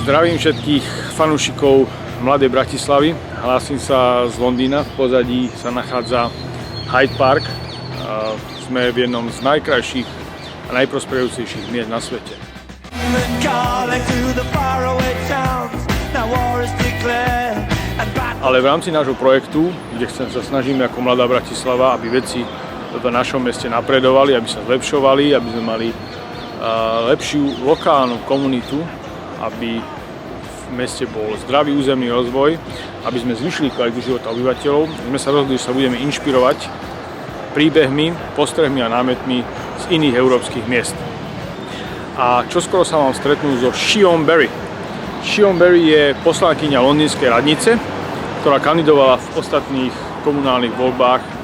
Zdravím všetkých fanúšikov mladej Bratislavy. Hlásim sa z Londýna. V pozadí sa nachádza Hyde Park. Sme v jednom z najkrajších a najprosperujúcejších miest na svete. Ale v rámci nášho projektu, kde sa snažíme ako mladá Bratislava, aby veci v našom meste napredovali, aby sa zlepšovali, aby sme mali lepšiu lokálnu komunitu, aby v meste bol zdravý územný rozvoj, aby sme zvýšili kvalitu života obyvateľov. Sme sa rozhodli, že sa budeme inšpirovať príbehmi, postrehmi a námetmi z iných európskych miest. A čoskoro sa mám stretnúť so Sian Berry. Sian Berry je poslankyňa londýnskej radnice, ktorá kandidovala v ostatných komunálnych voľbách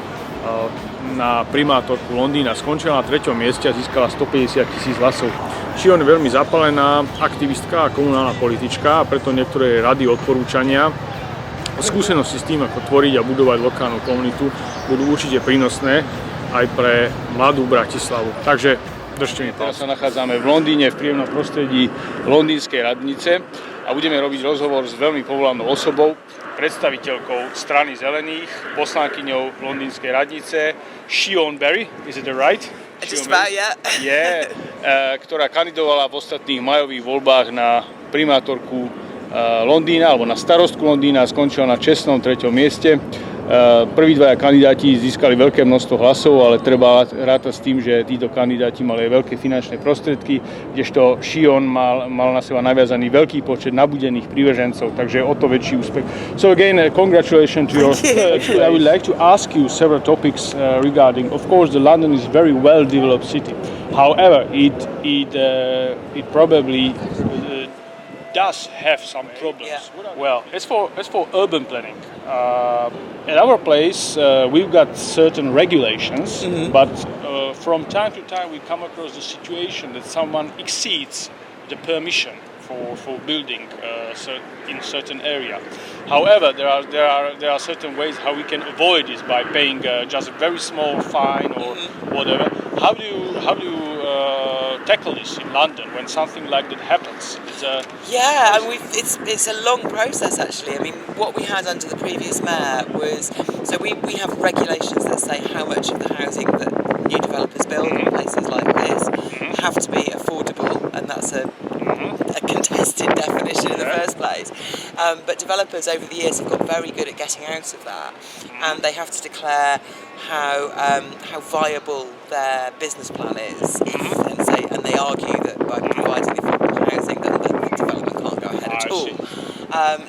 na primátorku Londýna. Skončila na 3. mieste a získala 150 000 hlasov. Sian je veľmi zapálená aktivistka a komunálna politička, a preto niektoré rady, odporúčania, skúsenosti s tým, ako tvoriť a budovať lokálnu komunitu, budú určite prínosné aj pre mladú Bratislavu. Takže držte mi palce. Teraz sa nachádzame v Londýne, v príjemnom prostredí londýnskej radnice a budeme robiť rozhovor s veľmi povolanou osobou, predstaviteľkou strany zelených, poslankyňou londýnskej radnice, Sian Berry, is it right? Just about, yeah. Ktorá kandidovala v ostatných majových voľbách na primátorku Londýna alebo na starostku Londýna a skončila na čestnom 3. mieste. Prví dvaja kandidáti získali veľké množstvo hlasov, ale treba rátať s tým, že títo kandidáti mali veľké finančné prostriedky, kdežto Sian mal na seba naviazaný veľký počet nabudených prívržencov, takže o to väčší úspech. So again, congratulations to your... Actually, I would like to ask you several topics regarding, of course, the London is a very well-developed city. However, it probably does have some problems. Yeah. Well, as for urban planning, at our place we've got certain regulations, but from time to time we come across the situation that someone exceeds the permission for building in certain area. However, there are certain ways how we can avoid this by paying just a very small fine or whatever. How do you tackle this in London when something like that happens? It's a long process actually. I mean, what we had under the previous mayor was, so we have regulations that say how much of the housing that new developers build in places like this have to be affordable, and that's a contested definition in the first place. But developers over the years have got very good at getting out of that, and they have to declare how viable their business plan is, and they argue that by providing affordable housing, then the development can't go ahead at all.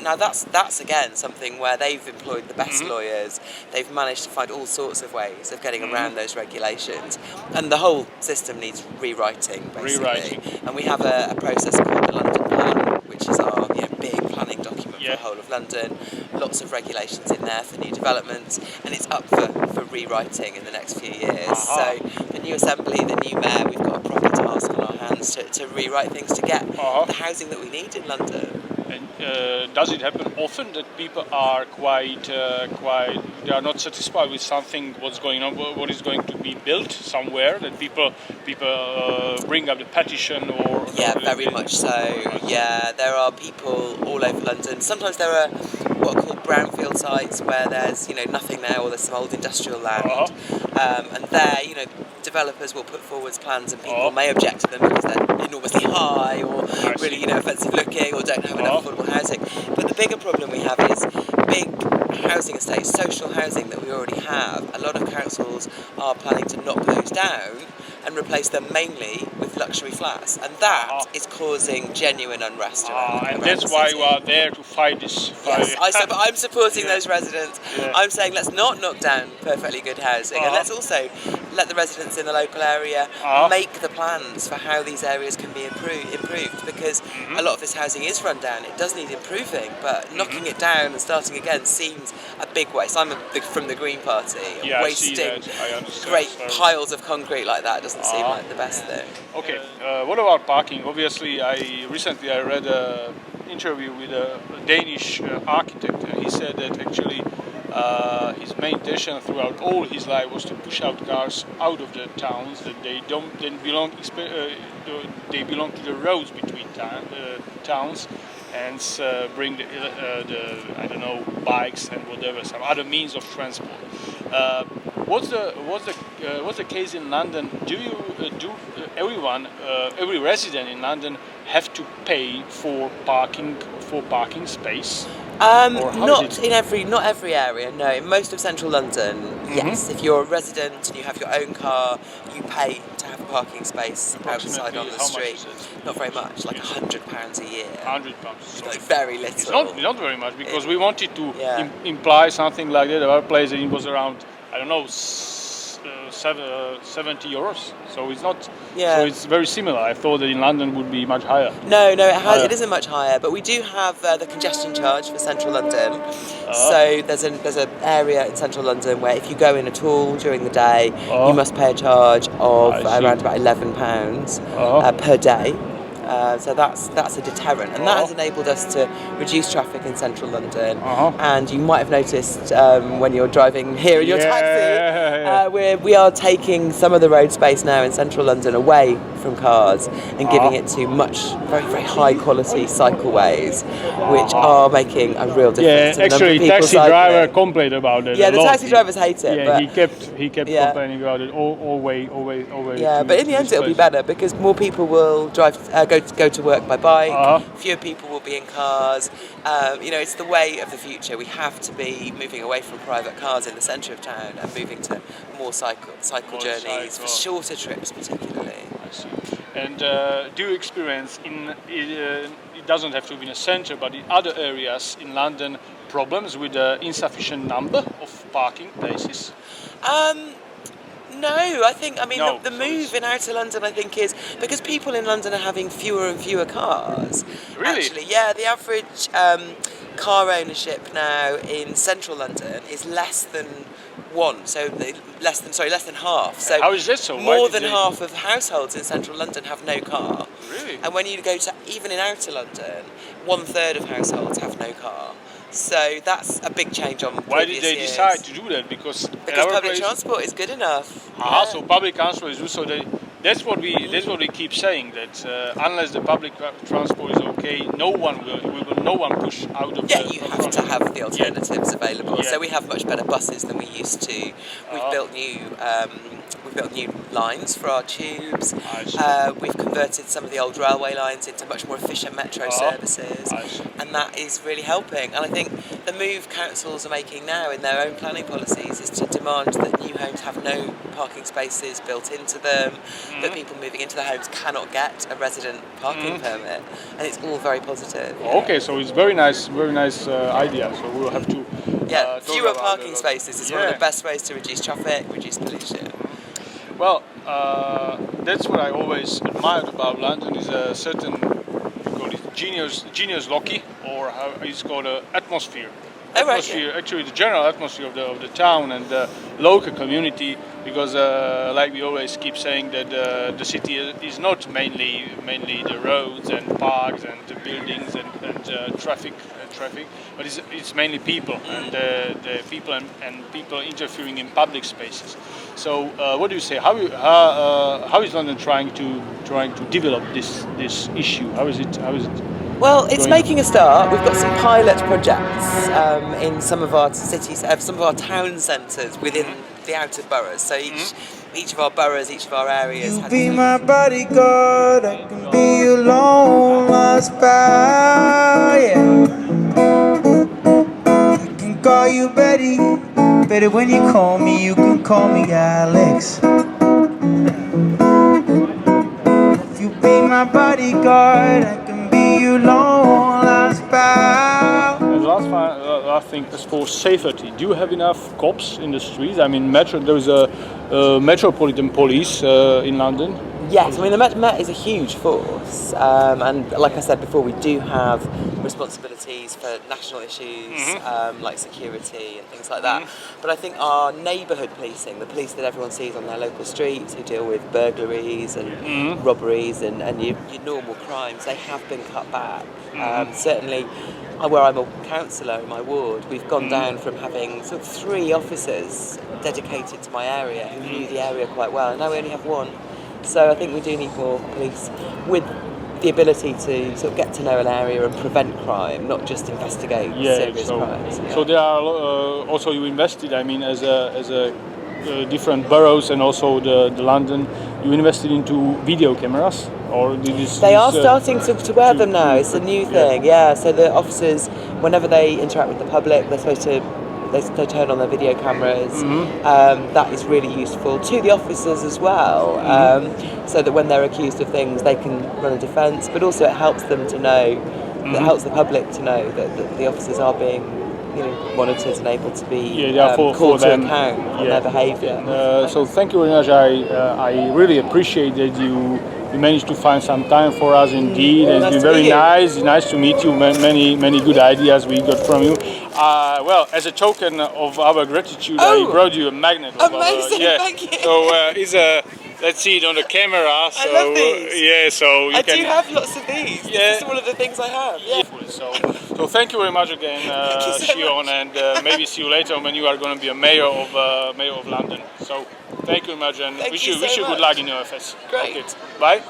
Now that's again something where they've employed the best lawyers. They've managed to find all sorts of ways of getting around those regulations, and the whole system needs rewriting basically. And we have a process called the London Plan, which is our big planning document for the whole of London. Lots of regulations in there for new developments, and it's up for rewriting in the next few years. So the new assembly, the new mayor, we've got a proper task on our hands to rewrite things to get the housing that we need in London. And does it happen often that people are they are not satisfied with something, what's going on, what is going to be built somewhere, that people bring up the petition or... Yeah, very much so. Yeah, there are people all over London. Sometimes there are what are called brownfield sites where there's nothing there, or there's some old industrial land, and there developers will put forward plans and people may object to them because they're enormously high or really offensive looking or don't have enough affordable housing. But the bigger problem we have is big housing estates, social housing that we already have. A lot of councils are planning to knock those down and replace them mainly with luxury flats, and that is causing genuine unrest around and that's why you are there to fight this. Yes, I'm supporting those residents. I'm saying let's not knock down perfectly good housing, and let's also let the residents in the local area make the plans for how these areas can be improved, because a lot of this housing is run down. It does need improving, but knocking it down and starting again seems a big waste. I'm from the Green Party. Wasting great piles of concrete like that doesn't seem like the best thing. Okay, what about parking? Obviously, I recently read an interview with a Danish architect, and he said that actually his main intention throughout all his life was to push out cars out of the towns, that they belong to the roads between towns, and bring the I don't know, bikes and whatever, some other means of transport. What's the case in London? Do you every resident in London have to pay for parking space? Not every area. No, in most of central London, yes. If you're a resident and you have your own car, you pay to have a parking space outside on the street. Not very much, like £100 a year. £100. Like very little. It's not very much, because we wanted to imply something like that. Our place, it was around, I don't know, 70 euros. So it's not. Yeah. So it's very similar. I thought that in London would be much higher. No, it isn't much higher. But we do have the congestion charge for central London. So there's an area in central London where if you go in at all during the day, you must pay a charge of around about £11 per day. So that's a deterrent, and that has enabled us to reduce traffic in central London. And you might have noticed when you're driving here in your taxi, we are taking some of the road space now in central London away from cars and giving it to very, very high quality cycleways, which are making a real difference. Yeah, actually, taxi driver complained about it. Yeah, the taxi drivers hate it. Yeah, he kept complaining about it all way. Yeah, but in the end, it'll be better because more people will go to work by bike. Fewer people will be in cars. It's the way of the future. We have to be moving away from private cars in the centre of town and moving to more cycle journeys for shorter trips, particularly. I see. And do you experience it doesn't have to be in a centre, but in other areas in London, problems with the insufficient number of parking places? No, the move in outer London, I think, is because people in London are having fewer and fewer cars. Really? Actually, yeah, the average car ownership now in central London is less than one, so less than half. So how is that so? More than half of households in central London have no car. Really? And when you go to even in outer London, 1/3 of households have no car. So that's a big change on previous years. Why did they decide to do that? Because public transport is good enough. So public transport is also that's what we keep saying, that unless the public transport is okay, no one push out of you have to have the alternatives available. So we have much better buses than we used to. We've built new lines for our tubes. We've converted some of the old railway lines into much more efficient metro services, and that is really helping. And I think the move councils are making now in their own planning policies is to demand that new homes have no parking spaces built into them, that people moving into their homes cannot get a resident parking permit, and it's all very positive. Okay, so it's very nice idea. So we'll have to fewer parking spaces is one of the best ways to reduce traffic, reduce pollution. Well, that's what I always admired about London, is a certain, we call it genius loci, or how it's called, atmosphere. Actually the general atmosphere of the town and the local community, because like we always keep saying, that the city is not mainly the roads and parks and the buildings and traffic, but it's mainly people and the people and people interfering in public spaces. So what do you say? How is London trying to develop this issue? How is it? Well, it's making a start. We've got some pilot projects in some of our cities, some of our town centres within the outer boroughs. So each of our boroughs, each of our areas. You be my bodyguard, I can be your long lost pal. I can call you Betty, Betty when you call me, you can call me Alex. If you be my bodyguard, I can be your long lost pal. And last thing is for safety. Do you have enough cops in the streets? I mean, there's a metropolitan police in London. Yes, I mean the Met is a huge force, and like I said before, we do have responsibilities for national issues like security and things like that. But I think our neighbourhood policing, the police that everyone sees on their local streets, who deal with burglaries and robberies and your normal crimes, they have been cut back. Certainly, where I'm a councillor in my ward, we've gone down from having sort of 3 officers dedicated to my area who knew the area quite well, and now we only have 1. So I think we do need more police with the ability to sort of get to know an area and prevent crime, not just investigate serious crimes. So there are also you invested. I mean, as a different boroughs and also the London, you invested into video cameras, or they are starting to wear them now. It's a new thing, yeah. So the officers, whenever they interact with the public, they're supposed to they turn on their video cameras. That is really useful to the officers as well, so that when they're accused of things, they can run a defence. But also, it helps them to know, it helps the public to know that the officers are being, monitored and able to be called to account on their behaviour. So thank you very much. I really appreciate that you managed to find some time for us indeed. It's been very nice. It's nice to meet you. Many good ideas we got from you. Well, as a token of our gratitude, I brought you a magnet. Amazing, thank you. So it's a. Let's see it on the camera. So, I love these. Yeah, so you I do have lots of these. This is one of the things I have. Yeah. So thank you very much again, Sian, and maybe see you later when you are going to be a mayor of London. So thank you very much, and wish you good luck in your FS. Great. Okay. Bye.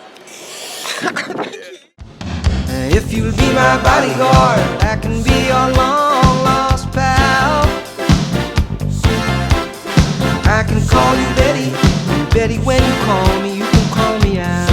If you'll be my bodyguard, I can be your long lost pal. I can call you Betty, Betty when you call me, you can call me out.